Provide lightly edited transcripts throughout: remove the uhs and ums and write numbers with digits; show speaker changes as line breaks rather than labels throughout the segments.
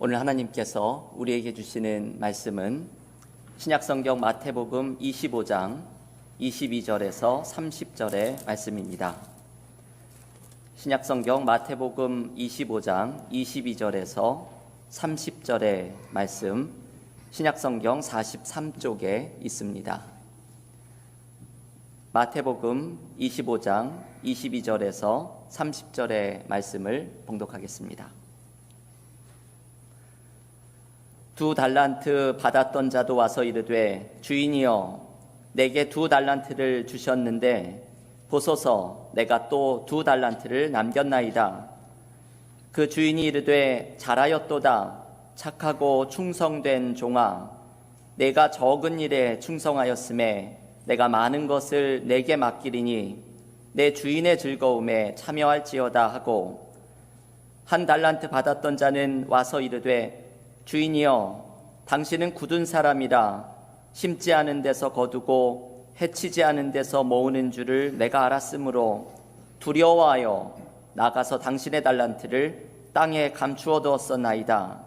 오늘 하나님께서 우리에게 주시는 말씀은 신약성경 마태복음 25장 22절에서 30절의 말씀입니다. 신약성경 마태복음 25장 22절에서 30절의 말씀, 신약성경 43쪽에 있습니다. 마태복음 25장 22절에서 30절의 말씀을 봉독하겠습니다. 2 달란트 받았던 자도 와서 이르되 주인이여 내게 2 달란트를 주셨는데 보소서 내가 또 2 달란트를 남겼나이다. 그 주인이 이르되 잘하였도다. 착하고 충성된 종아, 내가 적은 일에 충성하였음에 내가 많은 것을 내게 맡기리니 내 주인의 즐거움에 참여할지어다 하고, 1 달란트 받았던 자는 와서 이르되 주인이여 당신은 굳은 사람이라 심지 않은 데서 거두고 해치지 않은 데서 모으는 줄을 내가 알았으므로 두려워하여 나가서 당신의 달란트를 땅에 감추어 두었었나이다.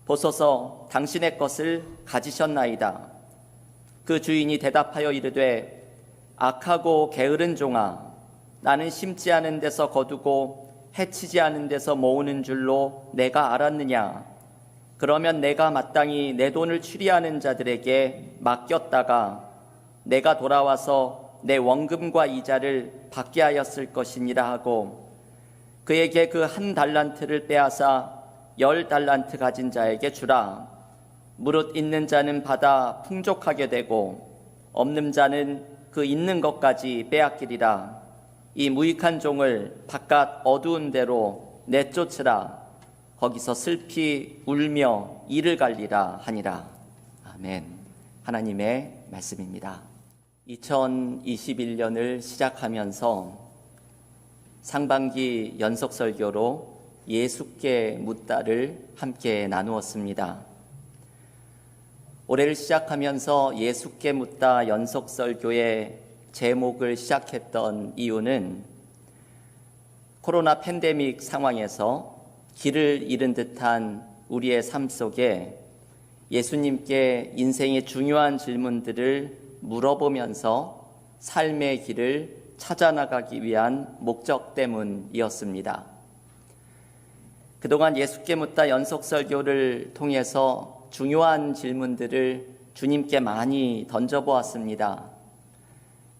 보소서 당신의 것을 가지셨나이다. 그 주인이 대답하여 이르되 악하고 게으른 종아, 나는 심지 않은 데서 거두고 해치지 않은 데서 모으는 줄로 내가 알았느냐. 그러면 내가 마땅히 내 돈을 추리하는 자들에게 맡겼다가 내가 돌아와서 내 원금과 이자를 받게 하였을 것이니라 하고, 그에게 그 1 달란트를 빼앗아 10 달란트 가진 자에게 주라. 무릇 있는 자는 받아 풍족하게 되고 없는 자는 그 있는 것까지 빼앗기리라. 이 무익한 종을 바깥 어두운 데로 내쫓으라. 거기서 슬피 울며 이를 갈리라 하니라. 아멘. 하나님의 말씀입니다. 2021년을 시작하면서 상반기 연속 설교로 예수께 묻다를 함께 나누었습니다. 올해를 시작하면서 예수께 묻다 연속 설교의 제목을 시작했던 이유는 코로나 팬데믹 상황에서 길을 잃은 듯한 우리의 삶 속에 예수님께 인생의 중요한 질문들을 물어보면서 삶의 길을 찾아나가기 위한 목적 때문이었습니다. 그동안 예수께 묻다 연속 설교를 통해서 중요한 질문들을 주님께 많이 던져보았습니다.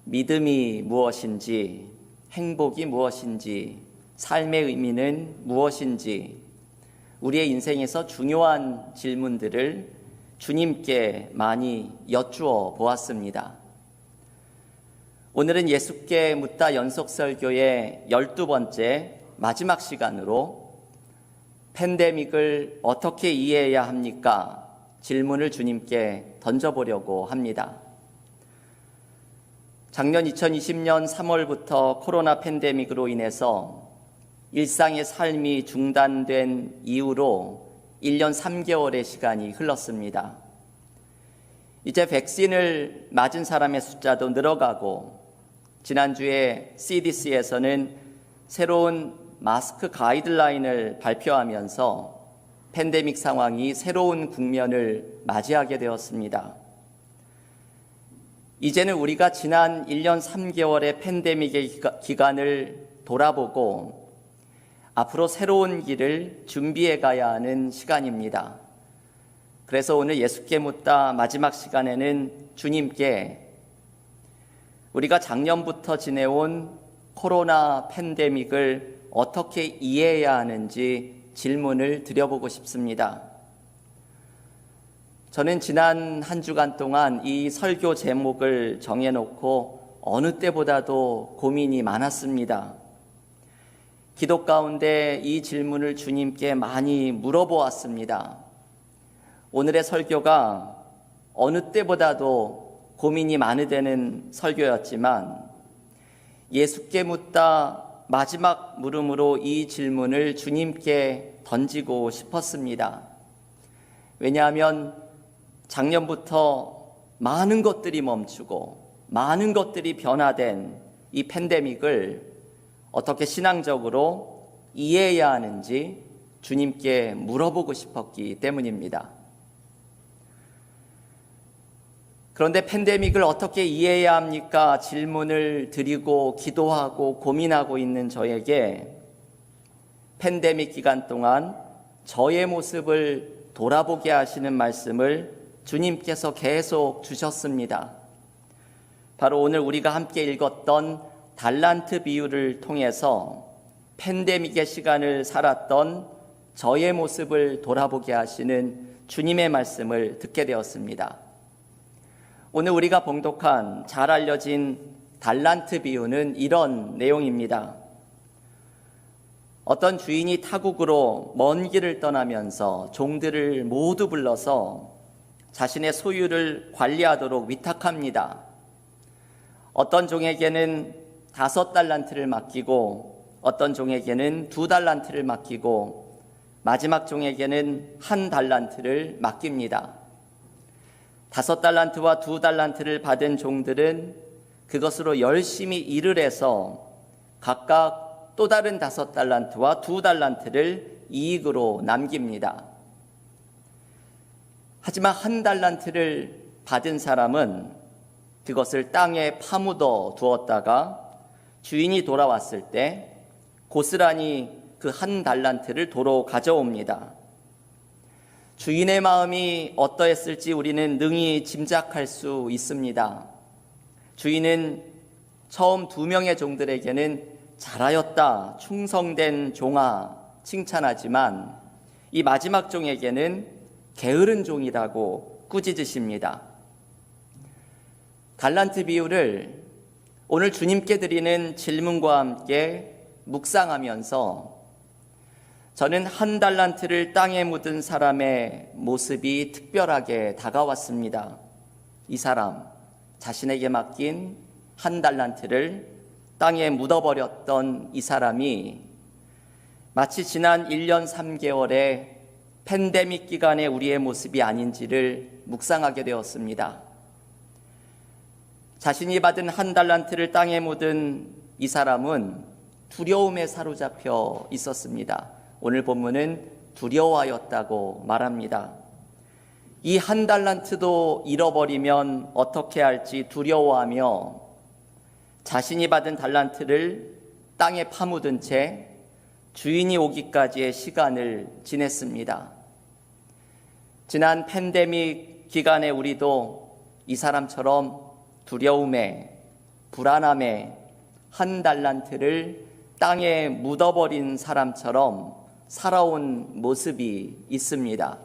믿음이 무엇인지, 행복이 무엇인지, 삶의 의미는 무엇인지, 우리의 인생에서 중요한 질문들을 주님께 많이 여쭈어 보았습니다. 오늘은 예수께 묻다 연속 설교의 12번째 마지막 시간으로 팬데믹을 어떻게 이해해야 합니까? 질문을 주님께 던져보려고 합니다. 작년 2020년 3월부터 코로나 팬데믹으로 인해서 일상의 삶이 중단된 이후로 1년 3개월의 시간이 흘렀습니다. 이제 백신을 맞은 사람의 숫자도 늘어가고, 지난주에 CDC에서는 새로운 마스크 가이드라인을 발표하면서 팬데믹 상황이 새로운 국면을 맞이하게 되었습니다. 이제는 우리가 지난 1년 3개월의 팬데믹의 기간을 돌아보고 앞으로 새로운 길을 준비해 가야 하는 시간입니다. 그래서 오늘 예수께 묻다 마지막 시간에는 주님께 우리가 작년부터 지내온 코로나 팬데믹을 어떻게 이해해야 하는지 질문을 드려보고 싶습니다. 저는 지난 한 주간 동안 이 설교 제목을 정해놓고 어느 때보다도 고민이 많았습니다. 기도 가운데 이 질문을 주님께 많이 물어보았습니다. 오늘의 설교가 어느 때보다도 고민이 많이 되는 설교였지만 예수께 묻다 마지막 물음으로 이 질문을 주님께 던지고 싶었습니다. 왜냐하면 작년부터 많은 것들이 멈추고 많은 것들이 변화된 이 팬데믹을 어떻게 신앙적으로 이해해야 하는지 주님께 물어보고 싶었기 때문입니다. 그런데 팬데믹을 어떻게 이해해야 합니까? 질문을 드리고 기도하고 고민하고 있는 저에게 팬데믹 기간 동안 저의 모습을 돌아보게 하시는 말씀을 주님께서 계속 주셨습니다. 바로 오늘 우리가 함께 읽었던 달란트 비유를 통해서 팬데믹의 시간을 살았던 저의 모습을 돌아보게 하시는 주님의 말씀을 듣게 되었습니다. 오늘 우리가 봉독한 잘 알려진 달란트 비유는 이런 내용입니다. 어떤 주인이 타국으로 먼 길을 떠나면서 종들을 모두 불러서 자신의 소유를 관리하도록 위탁합니다. 어떤 종에게는 5달란트를 맡기고 어떤 종에게는 2달란트를 맡기고 마지막 종에게는 1달란트를 맡깁니다. 5달란트와 2달란트를 받은 종들은 그것으로 열심히 일을 해서 각각 또 다른 5달란트와 2달란트를 이익으로 남깁니다. 하지만 1달란트를 받은 사람은 그것을 땅에 파묻어 두었다가 주인이 돌아왔을 때 고스란히 그 1달란트를 도로 가져옵니다. 주인의 마음이 어떠했을지 우리는 능히 짐작할 수 있습니다. 주인은 처음 2명의 종들에게는 잘하였다, 충성된 종아 칭찬하지만 이 마지막 종에게는 게으른 종이라고 꾸짖으십니다. 달란트 비유를 오늘 주님께 드리는 질문과 함께 묵상하면서 저는 1달란트를 땅에 묻은 사람의 모습이 특별하게 다가왔습니다. 이 사람, 자신에게 맡긴 1달란트를 땅에 묻어버렸던 이 사람이 마치 지난 1년 3개월의 팬데믹 기간의 우리의 모습이 아닌지를 묵상하게 되었습니다. 자신이 받은 1달란트를 땅에 묻은 이 사람은 두려움에 사로잡혀 있었습니다. 오늘 본문은 두려워하였다고 말합니다. 이 1달란트도 잃어버리면 어떻게 할지 두려워하며 자신이 받은 달란트를 땅에 파묻은 채 주인이 오기까지의 시간을 지냈습니다. 지난 팬데믹 기간에 우리도 이 사람처럼 두려움에, 불안함에 1달란트를 땅에 묻어버린 사람처럼 살아온 모습이 있습니다.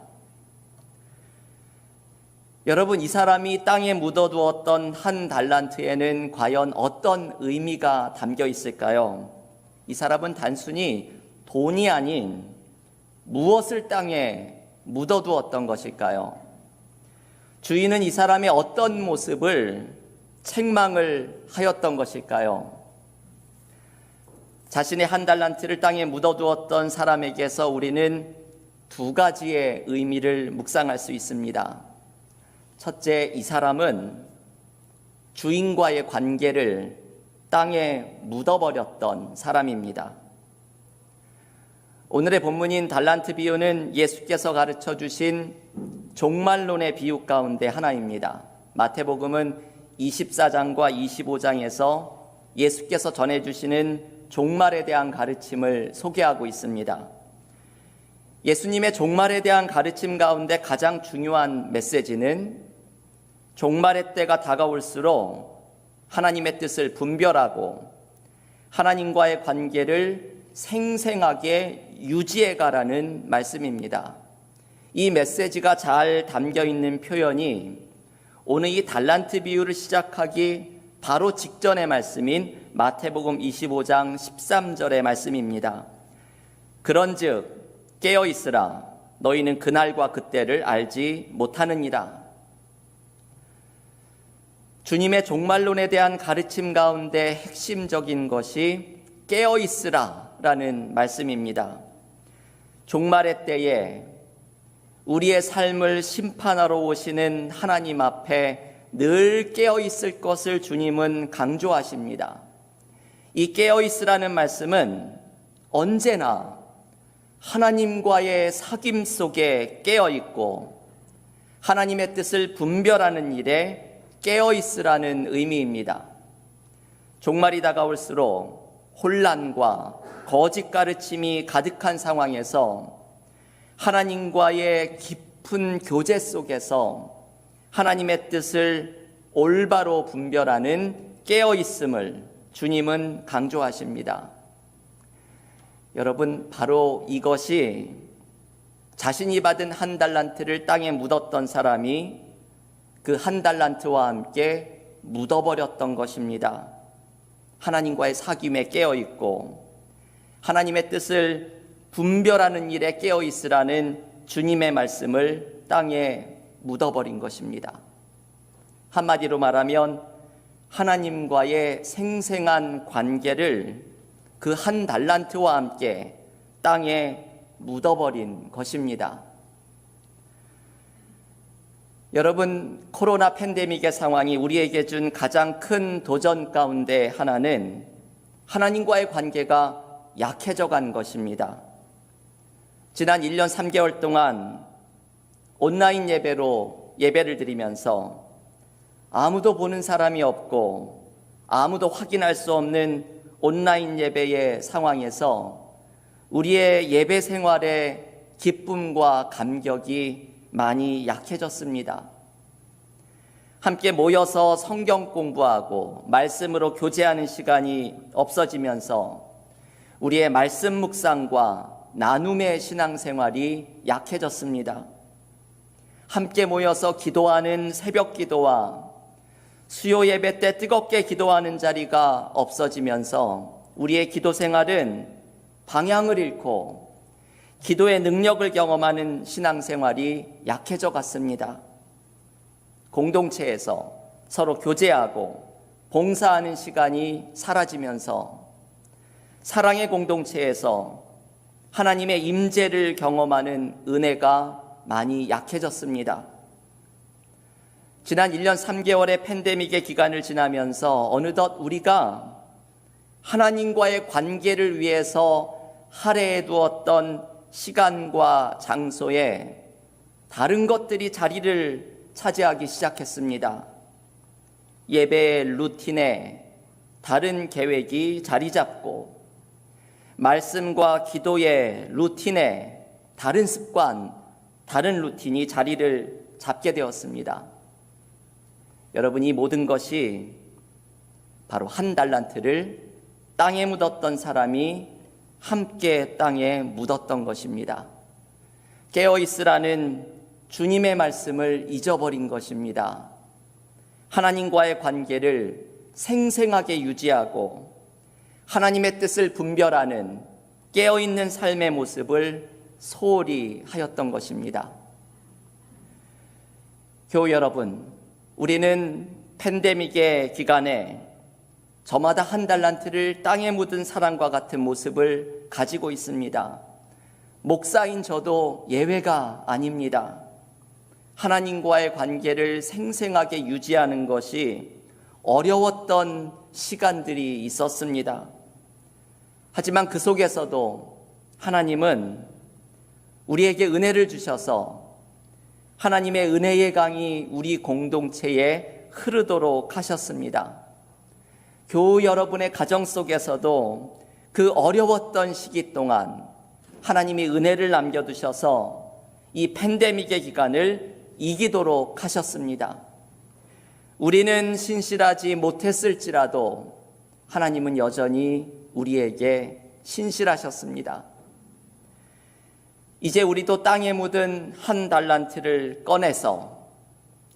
여러분, 이 사람이 땅에 묻어두었던 1달란트에는 과연 어떤 의미가 담겨 있을까요? 이 사람은 단순히 돈이 아닌 무엇을 땅에 묻어두었던 것일까요? 주인은 이 사람의 어떤 모습을 책망을 하였던 것일까요? 자신의 1달란트를 땅에 묻어두었던 사람에게서 우리는 2가지의 의미를 묵상할 수 있습니다. 첫째, 이 사람은 주인과의 관계를 땅에 묻어버렸던 사람입니다. 오늘의 본문인 달란트 비유는 예수께서 가르쳐 주신 종말론의 비유 가운데 하나입니다. 마태복음은 24장과 25장에서 예수께서 전해주시는 종말에 대한 가르침을 소개하고 있습니다. 예수님의 종말에 대한 가르침 가운데 가장 중요한 메시지는 종말의 때가 다가올수록 하나님의 뜻을 분별하고 하나님과의 관계를 생생하게 유지해가라는 말씀입니다. 이 메시지가 잘 담겨있는 표현이 오늘 이 달란트 비유를 시작하기 바로 직전의 말씀인 마태복음 25장 13절의 말씀입니다. 그런즉 깨어있으라 너희는 그날과 그때를 알지 못하느니라. 주님의 종말론에 대한 가르침 가운데 핵심적인 것이 깨어있으라 라는 말씀입니다. 종말의 때에 우리의 삶을 심판하러 오시는 하나님 앞에 늘 깨어있을 것을 주님은 강조하십니다. 이 깨어있으라는 말씀은 언제나 하나님과의 사귐 속에 깨어 있고 하나님의 뜻을 분별하는 일에 깨어 있으라는 의미입니다. 종말이 다가올수록 혼란과 거짓 가르침이 가득한 상황에서 하나님과의 깊은 교제 속에서 하나님의 뜻을 올바로 분별하는 깨어 있음을 주님은 강조하십니다. 여러분, 바로 이것이 자신이 받은 1달란트를 땅에 묻었던 사람이 그 1달란트와 함께 묻어버렸던 것입니다. 하나님과의 사귐에 깨어 있고 하나님의 뜻을 분별하는 일에 깨어 있으라는 주님의 말씀을 땅에 묻어버린 것입니다. 한마디로 말하면 하나님과의 생생한 관계를 그 1달란트와 함께 땅에 묻어버린 것입니다. 여러분, 코로나 팬데믹의 상황이 우리에게 준 가장 큰 도전 가운데 하나는 하나님과의 관계가 약해져 간 것입니다. 지난 1년 3개월 동안 온라인 예배로 예배를 드리면서 아무도 보는 사람이 없고 아무도 확인할 수 없는 온라인 예배의 상황에서 우리의 예배 생활의 기쁨과 감격이 많이 약해졌습니다. 함께 모여서 성경 공부하고 말씀으로 교제하는 시간이 없어지면서 우리의 말씀 묵상과 나눔의 신앙생활이 약해졌습니다. 함께 모여서 기도하는 새벽 기도와 수요 예배 때 뜨겁게 기도하는 자리가 없어지면서 우리의 기도 생활은 방향을 잃고 기도의 능력을 경험하는 신앙생활이 약해져 갔습니다. 공동체에서 서로 교제하고 봉사하는 시간이 사라지면서 사랑의 공동체에서 하나님의 임재를 경험하는 은혜가 많이 약해졌습니다. 지난 1년 3개월의 팬데믹의 기간을 지나면서 어느덧 우리가 하나님과의 관계를 위해서 할애해 두었던 시간과 장소에 다른 것들이 자리를 차지하기 시작했습니다. 예배의 루틴에 다른 계획이 자리 잡고 말씀과 기도의 루틴에 다른 습관, 다른 루틴이 자리를 잡게 되었습니다. 여러분, 이 모든 것이 바로 1달란트를 땅에 묻었던 사람이 함께 땅에 묻었던 것입니다. 깨어있으라는 주님의 말씀을 잊어버린 것입니다. 하나님과의 관계를 생생하게 유지하고 하나님의 뜻을 분별하는 깨어있는 삶의 모습을 소홀히 하였던 것입니다. 교우 여러분, 우리는 팬데믹의 기간에 저마다 1달란트를 땅에 묻은 사람과 같은 모습을 가지고 있습니다. 목사인 저도 예외가 아닙니다. 하나님과의 관계를 생생하게 유지하는 것이 어려웠던 시간들이 있었습니다. 하지만 그 속에서도 하나님은 우리에게 은혜를 주셔서 하나님의 은혜의 강이 우리 공동체에 흐르도록 하셨습니다. 교우 여러분의 가정 속에서도 그 어려웠던 시기 동안 하나님이 은혜를 남겨두셔서 이 팬데믹의 기간을 이기도록 하셨습니다. 우리는 신실하지 못했을지라도 하나님은 여전히 우리에게 신실하셨습니다. 이제 우리도 땅에 묻은 1달란트를 꺼내서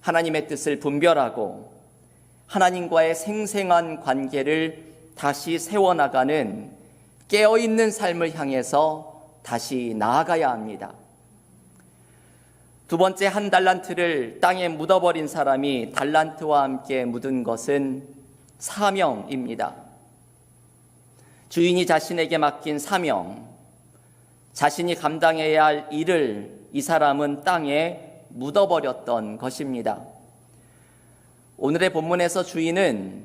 하나님의 뜻을 분별하고 하나님과의 생생한 관계를 다시 세워나가는 깨어있는 삶을 향해서 다시 나아가야 합니다. 두 번째, 1달란트를 땅에 묻어버린 사람이 달란트와 함께 묻은 것은 사명입니다. 주인이 자신에게 맡긴 사명, 자신이 감당해야 할 일을 이 사람은 땅에 묻어버렸던 것입니다. 오늘의 본문에서 주인은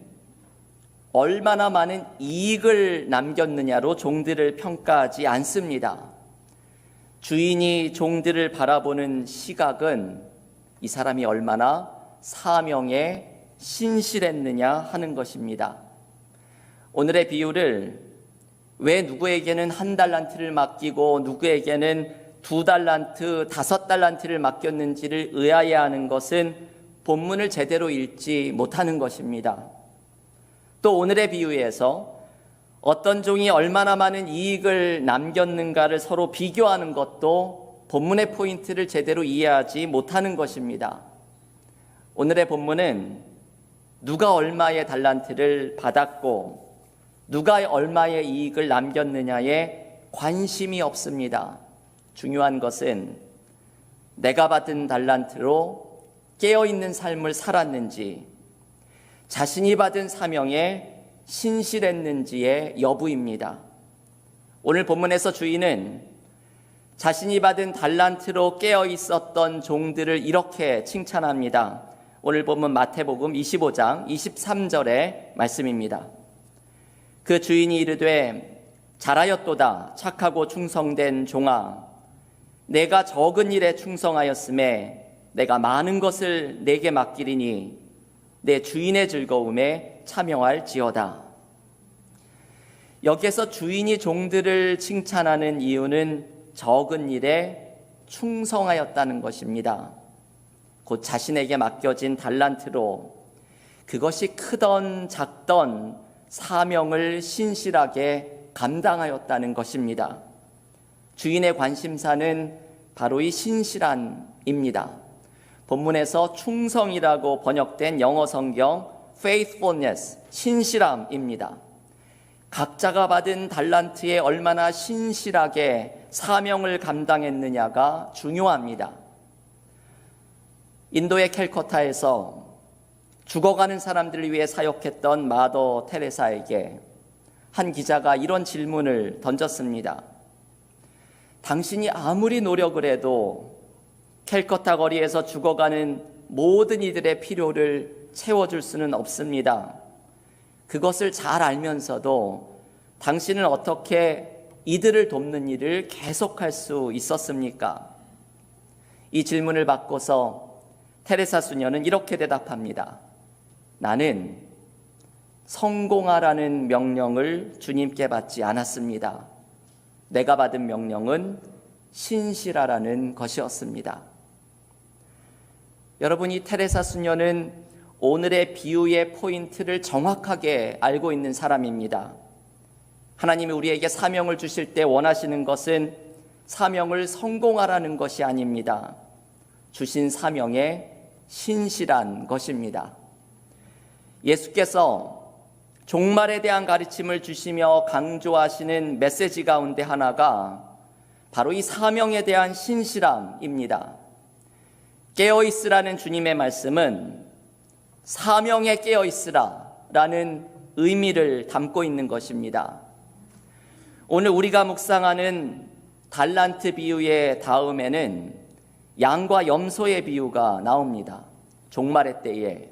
얼마나 많은 이익을 남겼느냐로 종들을 평가하지 않습니다. 주인이 종들을 바라보는 시각은 이 사람이 얼마나 사명에 신실했느냐 하는 것입니다. 오늘의 비유를 왜 누구에게는 1달란트를 맡기고 누구에게는 2달란트, 5달란트를 맡겼는지를 의아해하는 것은 본문을 제대로 읽지 못하는 것입니다. 또 오늘의 비유에서 어떤 종이 얼마나 많은 이익을 남겼는가를 서로 비교하는 것도 본문의 포인트를 제대로 이해하지 못하는 것입니다. 오늘의 본문은 누가 얼마의 달란트를 받았고 누가 얼마의 이익을 남겼느냐에 관심이 없습니다. 중요한 것은 내가 받은 달란트로 깨어있는 삶을 살았는지, 자신이 받은 사명에 신실했는지의 여부입니다. 오늘 본문에서 주인은 자신이 받은 달란트로 깨어있었던 종들을 이렇게 칭찬합니다. 오늘 본문 마태복음 25장 23절의 말씀입니다. 그 주인이 이르되 잘하였도다 착하고 충성된 종아, 내가 적은 일에 충성하였음에 내가 많은 것을 내게 맡기리니 내 주인의 즐거움에 참여할지어다. 여기에서 주인이 종들을 칭찬하는 이유는 적은 일에 충성하였다는 것입니다. 곧 자신에게 맡겨진 달란트로 그것이 크던 작던 사명을 신실하게 감당하였다는 것입니다. 주인의 관심사는 바로 이 신실함입니다. 본문에서 충성이라고 번역된 영어 성경 faithfulness, 신실함입니다. 각자가 받은 달란트에 얼마나 신실하게 사명을 감당했느냐가 중요합니다. 인도의 캘커타에서 죽어가는 사람들을 위해 사역했던 마더 테레사에게 한 기자가 이런 질문을 던졌습니다. 당신이 아무리 노력을 해도 캘커타 거리에서 죽어가는 모든 이들의 필요를 채워줄 수는 없습니다. 그것을 잘 알면서도 당신은 어떻게 이들을 돕는 일을 계속할 수 있었습니까? 이 질문을 받고서 테레사 수녀는 이렇게 대답합니다. 나는 성공하라는 명령을 주님께 받지 않았습니다. 내가 받은 명령은 신실하라는 것이었습니다. 여러분, 이 테레사 수녀는 오늘의 비유의 포인트를 정확하게 알고 있는 사람입니다. 하나님이 우리에게 사명을 주실 때 원하시는 것은 사명을 성공하라는 것이 아닙니다. 주신 사명에 신실한 것입니다. 예수께서 종말에 대한 가르침을 주시며 강조하시는 메시지 가운데 하나가 바로 이 사명에 대한 신실함입니다. 깨어있으라는 주님의 말씀은 사명에 깨어있으라 라는 의미를 담고 있는 것입니다. 오늘 우리가 묵상하는 달란트 비유의 다음에는 양과 염소의 비유가 나옵니다. 종말의 때에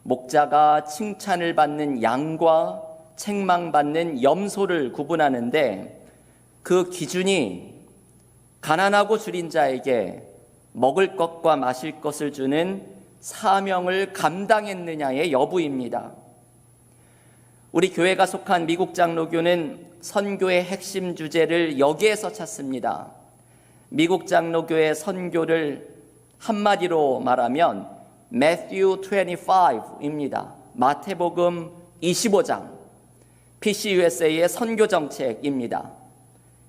목자가 칭찬을 받는 양과 책망받는 염소를 구분하는데 그 기준이 가난하고 줄인 자에게 먹을 것과 마실 것을 주는 사명을 감당했느냐의 여부입니다. 우리 교회가 속한 미국 장로교는 선교의 핵심 주제를 여기에서 찾습니다. 미국 장로교의 선교를 한마디로 말하면 Matthew 25입니다. 마태복음 25장, PCUSA의 선교 정책입니다.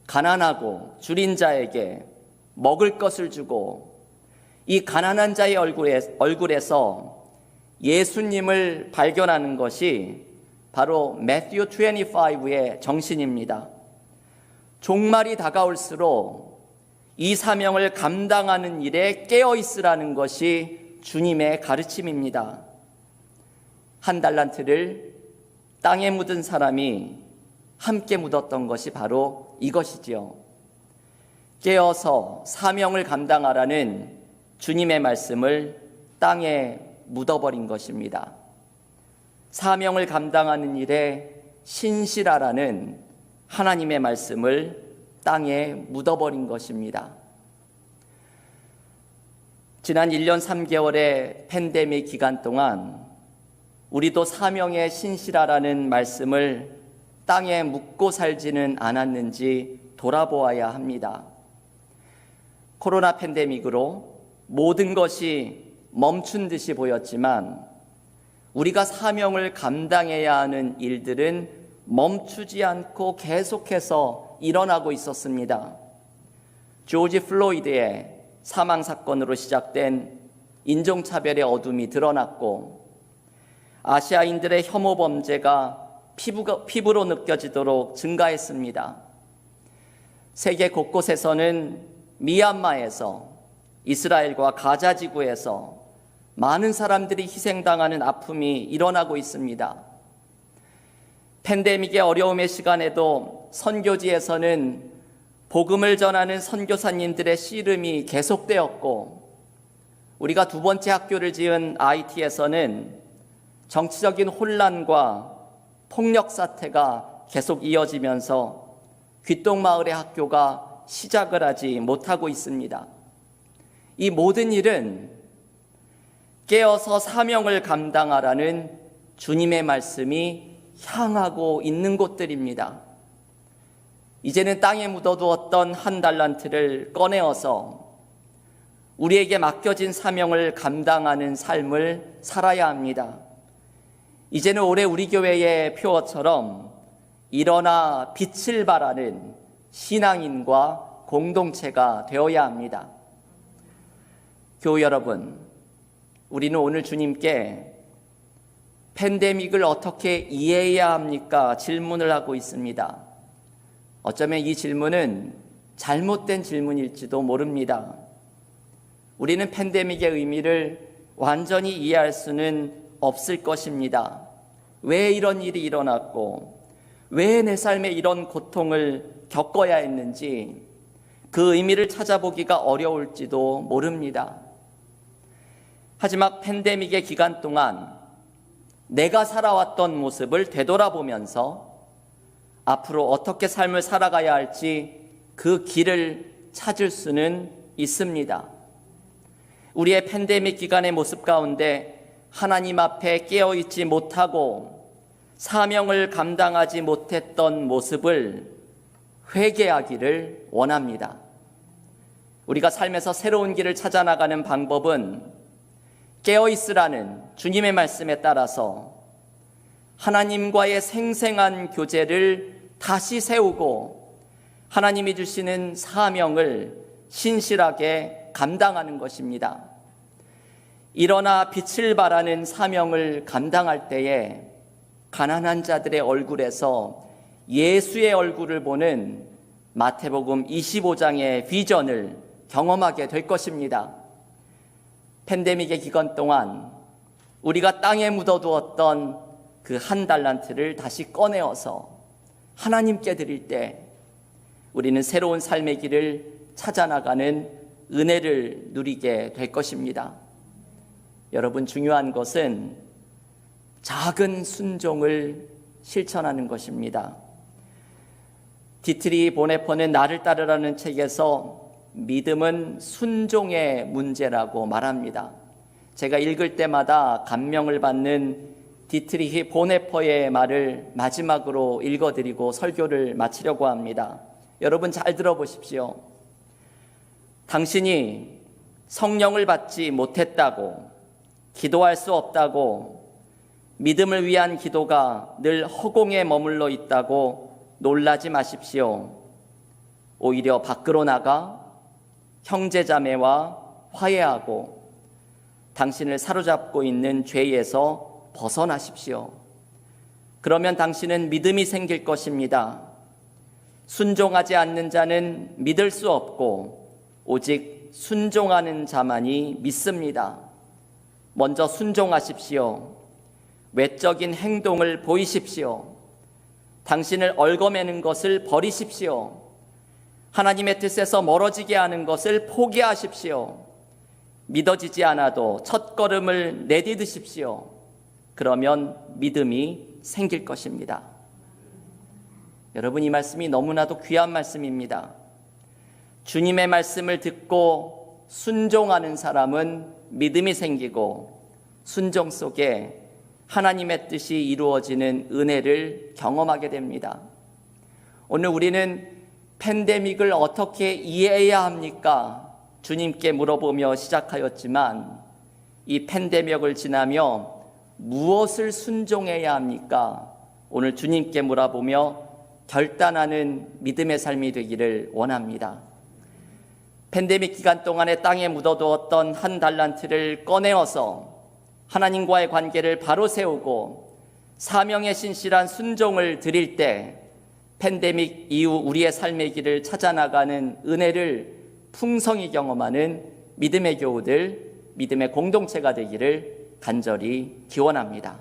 가난하고 줄인 자에게 먹을 것을 주고 이 가난한 자의 얼굴에서 예수님을 발견하는 것이 바로 Matthew 25의 정신입니다. 종말이 다가올수록 이 사명을 감당하는 일에 깨어있으라는 것이 주님의 가르침입니다. 1달란트를 땅에 묻은 사람이 함께 묻었던 것이 바로 이것이지요. 깨어서 사명을 감당하라는 주님의 말씀을 땅에 묻어버린 것입니다. 사명을 감당하는 일에 신실하라는 하나님의 말씀을 땅에 묻어버린 것입니다. 지난 1년 3개월의 팬데믹 기간 동안 우리도 사명에 신실하라는 말씀을 땅에 묻고 살지는 않았는지 돌아보아야 합니다. 코로나 팬데믹으로 모든 것이 멈춘 듯이 보였지만 우리가 사명을 감당해야 하는 일들은 멈추지 않고 계속해서 일어나고 있었습니다. 조지 플로이드의 사망 사건으로 시작된 인종차별의 어둠이 드러났고 아시아인들의 혐오 범죄가 피부로 느껴지도록 증가했습니다. 세계 곳곳에서는 미얀마에서 이스라엘과 가자 지구에서 많은 사람들이 희생당하는 아픔이 일어나고 있습니다. 팬데믹의 어려움의 시간에도 선교지에서는 복음을 전하는 선교사님들의 씨름이 계속되었고 우리가 두 번째 학교를 지은 IT에서는 정치적인 혼란과 폭력 사태가 계속 이어지면서 귀동마을의 학교가 시작을 하지 못하고 있습니다. 이 모든 일은 깨어서 사명을 감당하라는 주님의 말씀이 향하고 있는 곳들입니다. 이제는 땅에 묻어두었던 한 달란트를 꺼내어서 우리에게 맡겨진 사명을 감당하는 삶을 살아야 합니다. 이제는 올해 우리 교회의 표어처럼 일어나 빛을 발하는 신앙인과 공동체가 되어야 합니다. 교우 여러분, 우리는 오늘 주님께 팬데믹을 어떻게 이해해야 합니까? 질문을 하고 있습니다. 어쩌면 이 질문은 잘못된 질문일지도 모릅니다. 우리는 팬데믹의 의미를 완전히 이해할 수는 없을 것입니다. 왜 이런 일이 일어났고 왜 내 삶에 이런 고통을 겪어야 했는지 그 의미를 찾아보기가 어려울지도 모릅니다. 하지만 팬데믹의 기간 동안 내가 살아왔던 모습을 되돌아보면서 앞으로 어떻게 삶을 살아가야 할지 그 길을 찾을 수는 있습니다. 우리의 팬데믹 기간의 모습 가운데 하나님 앞에 깨어있지 못하고 사명을 감당하지 못했던 모습을 회개하기를 원합니다. 우리가 삶에서 새로운 길을 찾아나가는 방법은 깨어있으라는 주님의 말씀에 따라서 하나님과의 생생한 교제를 다시 세우고 하나님이 주시는 사명을 신실하게 감당하는 것입니다. 일어나 빛을 발하는 사명을 감당할 때에 가난한 자들의 얼굴에서 예수의 얼굴을 보는 마태복음 25장의 비전을 경험하게 될 것입니다. 팬데믹의 기간 동안 우리가 땅에 묻어두었던 그 한 달란트를 다시 꺼내어서 하나님께 드릴 때 우리는 새로운 삶의 길을 찾아나가는 은혜를 누리게 될 것입니다. 여러분, 중요한 것은 작은 순종을 실천하는 것입니다. 디트리 보네퍼는 나를 따르라는 책에서 믿음은 순종의 문제라고 말합니다. 제가 읽을 때마다 감명을 받는 디트리히 보네퍼의 말을 마지막으로 읽어드리고 설교를 마치려고 합니다. 여러분 잘 들어보십시오. 당신이 성령을 받지 못했다고, 기도할 수 없다고, 믿음을 위한 기도가 늘 허공에 머물러 있다고 놀라지 마십시오. 오히려 밖으로 나가 형제자매와 화해하고 당신을 사로잡고 있는 죄에서 벗어나십시오. 그러면 당신은 믿음이 생길 것입니다. 순종하지 않는 자는 믿을 수 없고 오직 순종하는 자만이 믿습니다. 먼저 순종하십시오. 외적인 행동을 보이십시오. 당신을 얽어매는 것을 버리십시오. 하나님의 뜻에서 멀어지게 하는 것을 포기하십시오. 믿어지지 않아도 첫걸음을 내디디십시오. 그러면 믿음이 생길 것입니다. 여러분, 이 말씀이 너무나도 귀한 말씀입니다. 주님의 말씀을 듣고 순종하는 사람은 믿음이 생기고 순종 속에 하나님의 뜻이 이루어지는 은혜를 경험하게 됩니다. 오늘 우리는 팬데믹을 어떻게 이해해야 합니까? 주님께 물어보며 시작하였지만 이 팬데믹을 지나며 무엇을 순종해야 합니까? 오늘 주님께 물어보며 결단하는 믿음의 삶이 되기를 원합니다. 팬데믹 기간 동안에 땅에 묻어두었던 한 달란트를 꺼내어서 하나님과의 관계를 바로 세우고 사명의 신실한 순종을 드릴 때 팬데믹 이후 우리의 삶의 길을 찾아나가는 은혜를 풍성히 경험하는 믿음의 교우들, 믿음의 공동체가 되기를 간절히 기원합니다.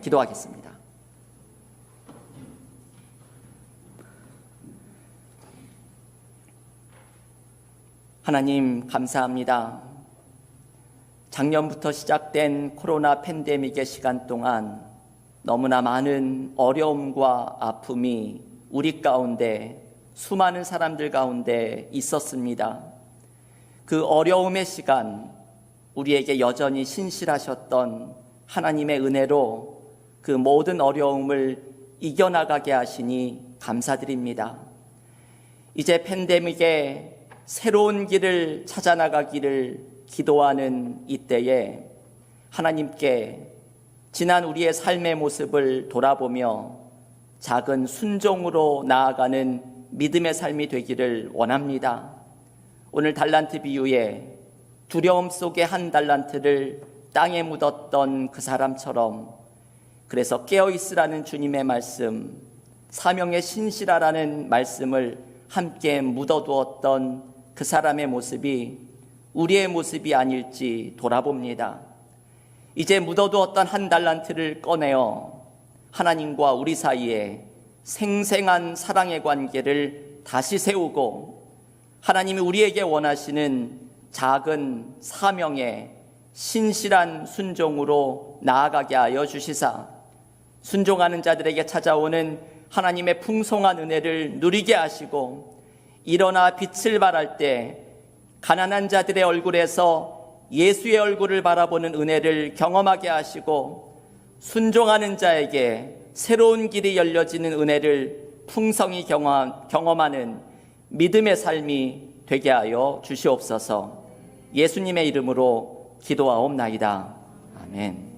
기도하겠습니다. 하나님, 감사합니다. 작년부터 시작된 코로나 팬데믹의 시간 동안 너무나 많은 어려움과 아픔이 우리 가운데, 수많은 사람들 가운데 있었습니다. 그 어려움의 시간, 우리에게 여전히 신실하셨던 하나님의 은혜로 그 모든 어려움을 이겨나가게 하시니 감사드립니다. 이제 팬데믹의 새로운 길을 찾아나가기를 기도하는 이때에 하나님께 지난 우리의 삶의 모습을 돌아보며 작은 순종으로 나아가는 믿음의 삶이 되기를 원합니다. 오늘 달란트 비유에 두려움 속에 한 달란트를 땅에 묻었던 그 사람처럼, 그래서 깨어있으라는 주님의 말씀, 사명에 신실하라는 말씀을 함께 묻어두었던 그 사람의 모습이 우리의 모습이 아닐지 돌아봅니다. 이제 묻어두었던 한 달란트를 꺼내어 하나님과 우리 사이에 생생한 사랑의 관계를 다시 세우고 하나님이 우리에게 원하시는 작은 사명에 신실한 순종으로 나아가게 하여 주시사 순종하는 자들에게 찾아오는 하나님의 풍성한 은혜를 누리게 하시고 일어나 빛을 발할 때 가난한 자들의 얼굴에서 예수의 얼굴을 바라보는 은혜를 경험하게 하시고 순종하는 자에게 새로운 길이 열려지는 은혜를 풍성히 경험하는 믿음의 삶이 되게 하여 주시옵소서. 예수님의 이름으로 기도하옵나이다. 아멘.